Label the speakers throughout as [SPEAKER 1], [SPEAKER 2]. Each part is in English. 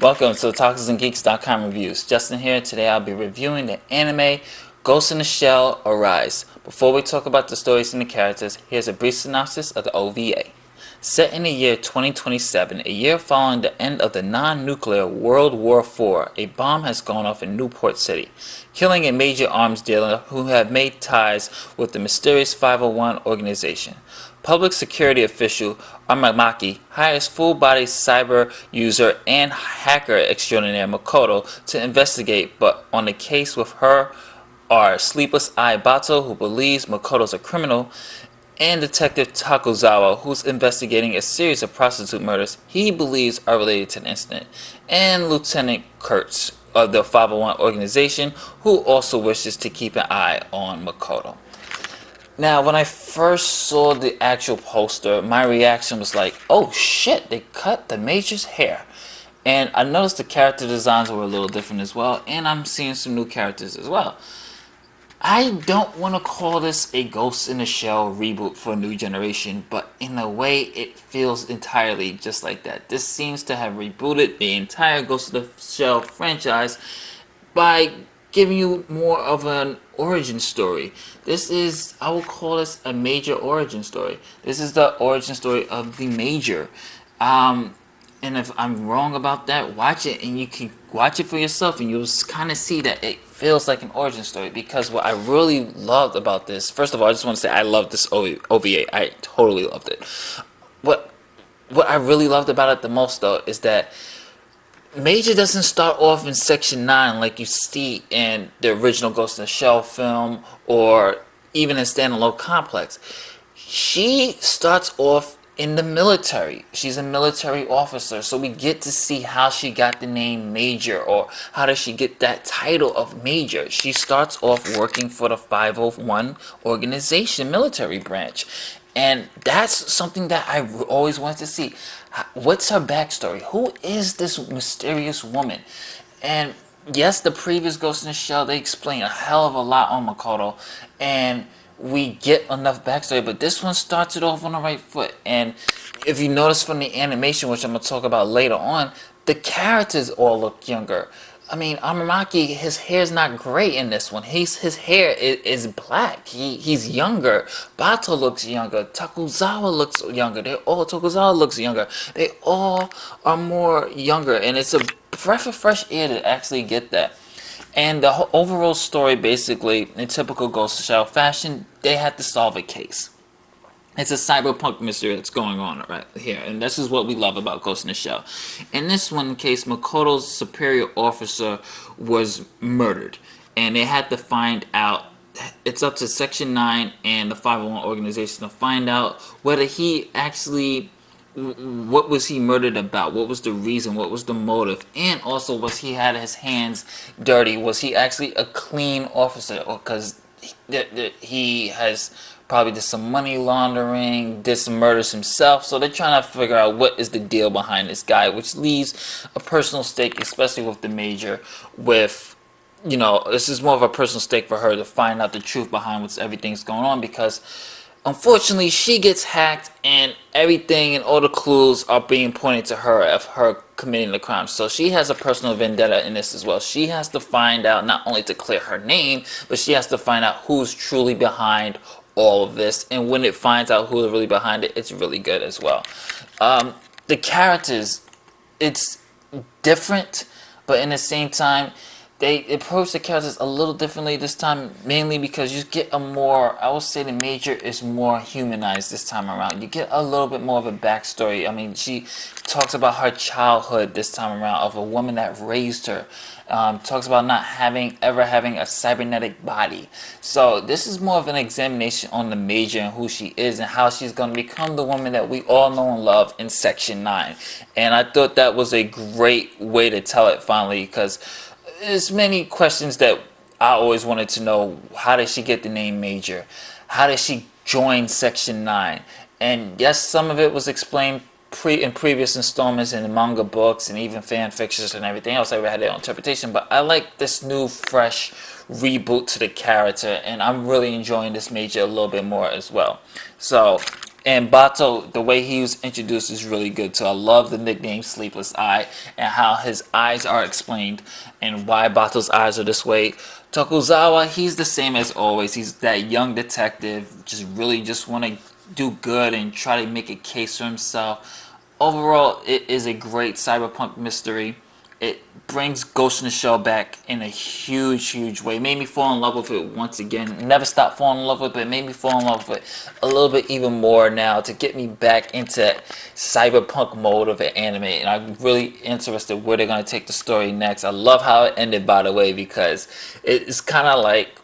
[SPEAKER 1] Welcome to the TalkersandGeeks.com reviews. Justin here. Today I'll be reviewing the anime Ghost in the Shell Arise. Before we talk about the stories and the characters, here's a brief synopsis of the OVA. Set in the year 2027, a year following the end of the non-nuclear World War IV, a bomb has gone off in Newport City, killing a major arms dealer who had made ties with the mysterious 501 organization. Public security official Aramaki hires full-body cyber user and hacker extraordinaire Makoto to investigate, but on the case with her are Sleepless Eye Bato, who believes Makoto's a criminal, and Detective Takuzawa, who's investigating a series of prostitute murders he believes are related to the incident, and Lieutenant Kurtz of the 501 organization, who also wishes to keep an eye on Makoto. Now, when I first saw the actual poster, my reaction was like, oh shit, they cut the Major's hair. And I noticed the character designs were a little different as well, and I'm seeing some new characters as well. I don't want to call this a Ghost in the Shell reboot for a new generation, but in a way it feels entirely just like that. This seems to have rebooted the entire Ghost in the Shell franchise by giving you more of an origin story. This is, I will call this a major origin story. This is the origin story of the Major. And if I'm wrong about that, watch it and you can watch it for yourself and you'll kind of see that it feels like an origin story. Because what I really loved about this, first of all, I just want to say I love this OVA. I totally loved it. What I really loved about it the most though is that Major doesn't start off in Section 9 like you see in the original Ghost in the Shell film or even in Standalone Complex. She starts off in the military. She's a military officer, so we get to see how she got the name Major, or how does she get that title of Major. She starts off working for the 501 organization military branch, and that's something that I always wanted to see. What's her backstory? Who is this mysterious woman? And yes, the previous Ghost in the Shell, they explain a hell of a lot on Makoto, and we get enough backstory, but this one starts it off on the right foot. And if you notice from the animation, which I'm going to talk about later on, the characters all look younger. I mean, Aramaki, his hair's not gray in this one. His hair is black. He's younger. Bato looks younger. Takuzawa looks younger. Takuzawa looks younger. They all are more younger, and it's a breath of fresh air to actually get that. And the overall story, basically, in typical Ghost in the Shell fashion, they had to solve a case. It's a cyberpunk mystery that's going on right here, and this is what we love about Ghost in the Shell. In this one case, Makoto's superior officer was murdered, and they had to find out. It's up to Section 9 and the 501 organization to find out whether he actually, what was he murdered about? What was the reason? What was the motive? And also, was he had his hands dirty? Was he actually a clean officer? Or because he has probably did some money laundering, did some murders himself. So they're trying to figure out what is the deal behind this guy, which leaves a personal stake, especially with the Major. With, you know, this is more of a personal stake for her to find out the truth behind what's everything's going on, because unfortunately, she gets hacked, and everything and all the clues are being pointed to her of her committing the crime. So she has a personal vendetta in this as well. She has to find out, not only to clear her name, but she has to find out who's truly behind all of this. And when it finds out who's really behind it, it's really good as well. The characters, it's different, but in the same time, they approach the characters a little differently this time, mainly because you get a more, I would say the Major is more humanized this time around. You get a little bit more of a backstory. I mean, she talks about her childhood this time around, of a woman that raised her. Talks about not ever having a cybernetic body. So this is more of an examination on the Major and who she is and how she's going to become the woman that we all know and love in Section 9. And I thought that was a great way to tell it finally, because there's many questions that I always wanted to know. How did she get the name Major? How did she join Section 9? And yes, some of it was explained in previous installments in the manga books and even fan fictions and everything else. Everybody had their own interpretation, but I like this new, fresh reboot to the character, and I'm really enjoying this Major a little bit more as well. So And Bato, the way he was introduced is really good too. I love the nickname Sleepless Eye and how his eyes are explained and why Bato's eyes are this way. Tokuzawa, he's the same as always. He's that young detective, just want to do good and try to make a case for himself. Overall, it is a great cyberpunk mystery. It brings Ghost in the Shell back in a huge way. It made me fall in love with it once again. Never stopped falling in love with it. It made me fall in love with it a little bit even more now to get me back into cyberpunk mode of an anime. And I'm really interested where they're going to take the story next. I love how it ended, by the way, because it's kind of like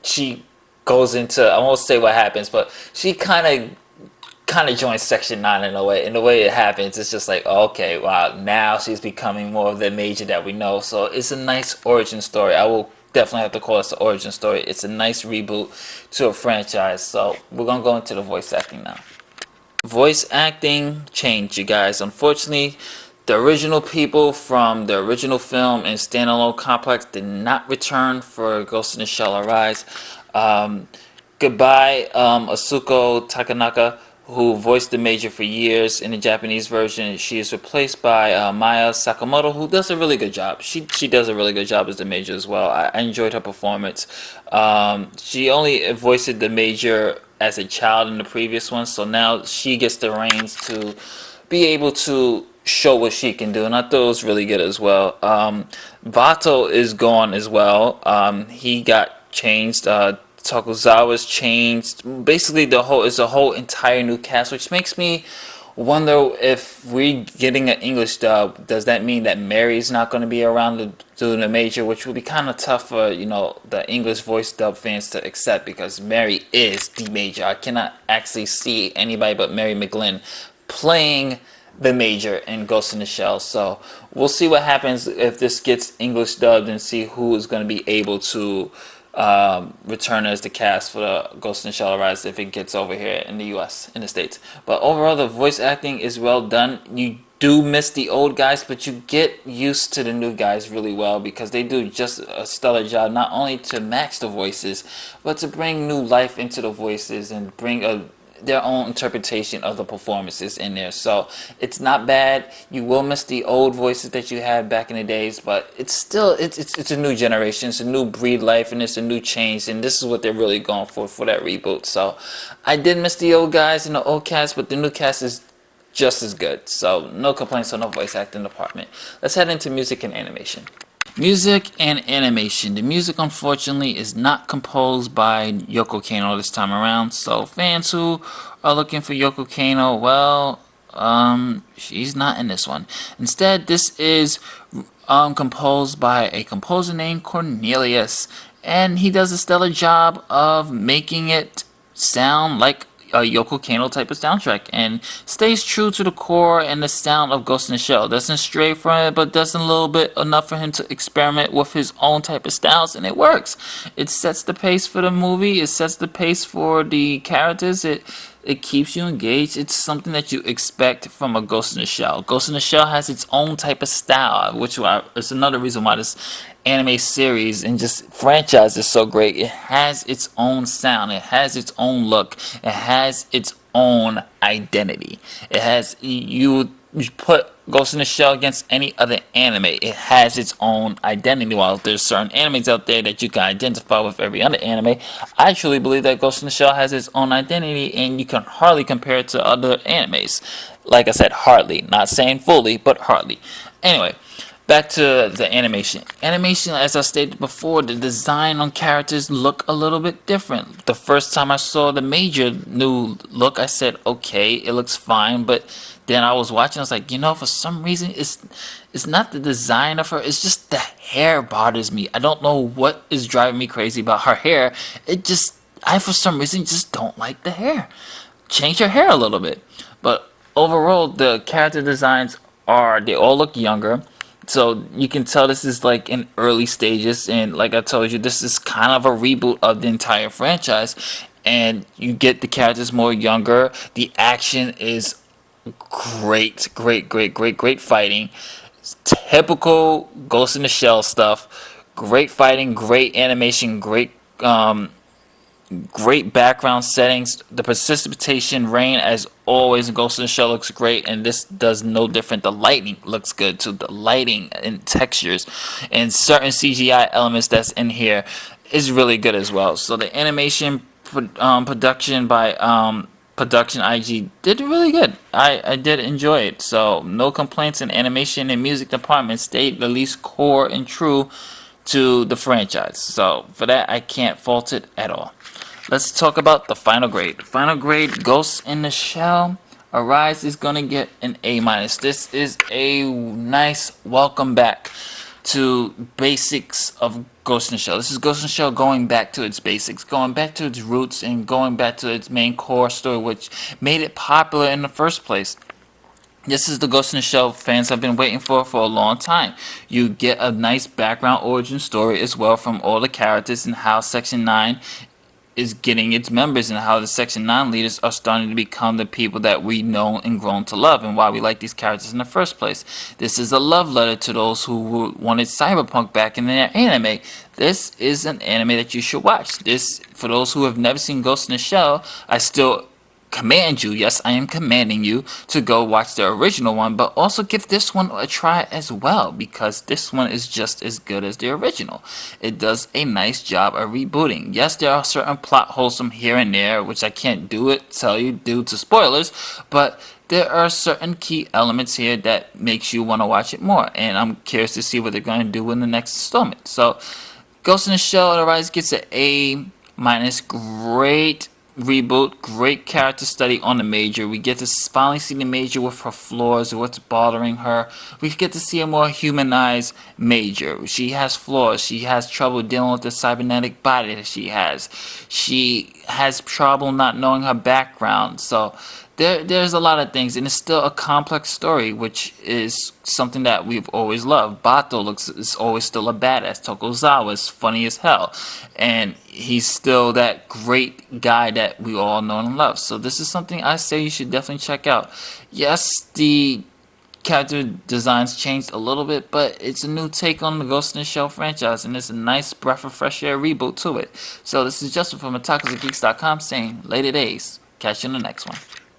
[SPEAKER 1] she goes into, I won't say what happens, but she kind of joins Section 9 in a way. In the way it happens, it's just like, oh, okay, wow, now she's becoming more of the major that we know. So it's a nice origin story. I will definitely have to call this the origin story. It's a nice reboot to a franchise. So we're going to go into the voice acting now. Voice acting changed, you guys. Unfortunately, the original people from the original film and standalone complex did not return for Ghost in the Shell Arise. Goodbye, Asuko Takanaka, who voiced the Major for years in the Japanese version. She is replaced by Maya Sakamoto, who does a really good job. She does a really good job as the Major as well. I enjoyed her performance. She only voiced the Major as a child in the previous one, so now she gets the reins to be able to show what she can do, and I thought it was really good as well. Vato is gone as well. He got changed. Tokuzawa's changed. Basically, it's a whole entire new cast, which makes me wonder if we're getting an English dub. Does that mean that Mary's not going to be around to do the Major, which will be kind of tough for the English voice dub fans to accept, because Mary is the Major. I cannot actually see anybody but Mary McGlynn playing the Major in Ghost in the Shell. So we'll see what happens if this gets English dubbed and see who is going to be able to return as the cast for the Ghost in the Shell Rise if it gets over here in the US, in the States. But overall, the voice acting is well done. You do miss the old guys, but you get used to the new guys really well, because they do just a stellar job, not only to match the voices, but to bring new life into the voices and bring their own interpretation of the performances in there. So it's not bad. You will miss the old voices that you had back in the days, but it's still it's a new generation. It's a new breed life, and it's a new change, and this is what they're really going for that reboot. So I did miss the old guys and the old cast, but the new cast is just as good. So no complaints on the voice acting department. Let's head into music and animation. Music and animation. The music, unfortunately, is not composed by Yoko Kanno this time around. So fans who are looking for Yoko Kanno, well, she's not in this one. Instead, this is composed by a composer named Cornelius, and he does a stellar job of making it sound like a Yoko Kanno type of soundtrack, and stays true to the core and the sound of Ghost in the Shell. Doesn't stray from it, but does a little bit enough for him to experiment with his own type of styles, and it works. It sets the pace for the movie. It sets the pace for the characters. It keeps you engaged. It's something that you expect from a Ghost in the Shell. Ghost in the Shell has its own type of style, which is another reason why this anime series and just franchise is so great. It has its own sound. It has its own look. It has its own identity. It has, you put Ghost in the Shell against any other anime, it has its own identity. While there's certain animes out there that you can identify with every other anime, I truly believe that Ghost in the Shell has its own identity, and you can hardly compare it to other animes. Like I said, hardly. Not saying fully, but hardly. Anyway, back to the animation. Animation, as I stated before, the design on characters look a little bit different. The first time I saw the Major new look, I said, okay, it looks fine, but then I was watching, I was like, for some reason, it's not the design of her, it's just the hair bothers me. I don't know what is driving me crazy about her hair. I for some reason just don't like the hair. Change her hair a little bit. But overall, the character designs they all look younger. So you can tell this is like in early stages, and like I told you, this is kind of a reboot of the entire franchise, and you get the characters more younger. The action is great fighting. Typical Ghost in the Shell stuff. Great fighting, great animation, great Great background settings. The precipitation rain, as always, in Ghost in the Shell looks great, and this does no different. The lighting looks good too. The lighting and textures and certain CGI elements that's in here is really good as well. So the animation production by Production IG did really good. I did enjoy it. So no complaints in animation and music department. Stayed at least core and true to the franchise. So for that, I can't fault it at all. Let's talk about the final grade. Final grade, Ghost in the Shell Arise is going to get an A-. This is a nice welcome back to basics of Ghost in the Shell. This is Ghost in the Shell going back to its basics, going back to its roots, and going back to its main core story, which made it popular in the first place. This is the Ghost in the Shell fans have been waiting for a long time. You get a nice background origin story as well from all the characters and how Section 9 is getting its members and how the Section 9 leaders are starting to become the people that we know and grown to love and why we like these characters in the first place. This is a love letter to those who wanted cyberpunk back in their anime. This is an anime that you should watch. This, for those who have never seen Ghost in the Shell, I still command you, yes, I am commanding you to go watch the original one, but also give this one a try as well, because this one is just as good as the original. It does a nice job of rebooting. Yes, there are certain plot holes from here and there, which I can't tell you due to spoilers, but there are certain key elements here that makes you want to watch it more, and I'm curious to see what they're going to do in the next installment. So, Ghost in the Shell Arise gets an A-. Great reboot, great character study on the Major. We get to finally see the Major with her flaws and what's bothering her. We get to see a more humanized Major. She has flaws. She has trouble dealing with the cybernetic body that she has. She has trouble not knowing her background. So there's a lot of things, and it's still a complex story, which is something that we've always loved. Bato is always still a badass. Tokuzawa is funny as hell, and he's still that great guy that we all know and love. So this is something I say you should definitely check out. Yes, the character designs changed a little bit, but it's a new take on the Ghost in the Shell franchise, and it's a nice breath of fresh air reboot to it. So this is Justin from otakusandgeeks.com saying later days. Catch you in the next one.